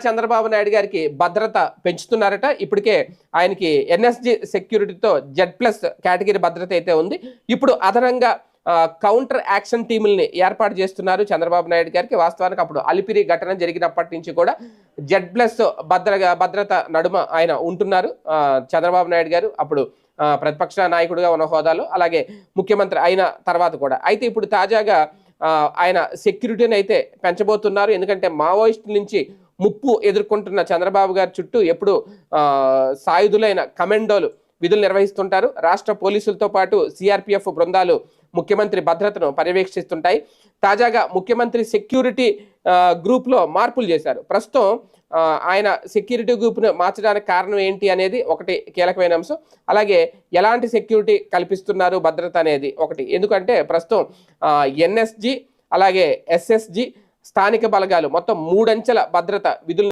చంద్రబాబు నాయుడు గారికి భద్రత పెంచుతున్నారట. ఇప్పటికే ఆయనకి ఎన్ఎస్జి సెక్యూరిటీతో Z+ కేటగిరీ భద్రత అయితే ఉంది. ఇప్పుడు అదనంగా కౌంటర్ యాక్షన్ టీముల్ని ఏర్పాటు చేస్తున్నారు చంద్రబాబు నాయుడు గారికి. వాస్తవానికి అప్పుడు అలిపిరి ఘటన జరిగినప్పటి నుంచి కూడా Z+ భద్రత నడుమ ఆయన ఉంటున్నారు చంద్రబాబు నాయుడు గారు. అప్పుడు ప్రతిపక్ష నాయకుడిగా ఉన్న హోదాలో, అలాగే ముఖ్యమంత్రి అయిన తర్వాత కూడా. అయితే ఇప్పుడు తాజాగా ఆయన సెక్యూరిటీని అయితే పెంచబోతున్నారు. ఎందుకంటే మావోయిస్టుల నుంచి ముప్పు ఎదుర్కొంటున్న చంద్రబాబు గారి చుట్టూ ఎప్పుడు సాయుధులైన కమాండోలు విధులు నిర్వహిస్తుంటారు. రాష్ట్ర పోలీసులతో పాటు సిఆర్పిఎఫ్ బృందాలు ముఖ్యమంత్రి భద్రతను పర్యవేక్షిస్తుంటాయి. తాజాగా ముఖ్యమంత్రి సెక్యూరిటీ గ్రూప్లో మార్పులు చేశారు. ప్రస్తుతం ఆయన సెక్యూరిటీ గ్రూప్ను మార్చడానికి కారణం ఏంటి అనేది ఒకటి కీలకమైన అంశం. అలాగే ఎలాంటి సెక్యూరిటీ కల్పిస్తున్నారు భద్రత అనేది ఒకటి. ఎందుకంటే ప్రస్తుతం ఎన్ఎస్జి అలాగే ఎస్ఎస్జి స్థానిక బలగాలు మొత్తం 3 అంచెల భద్రత విధులు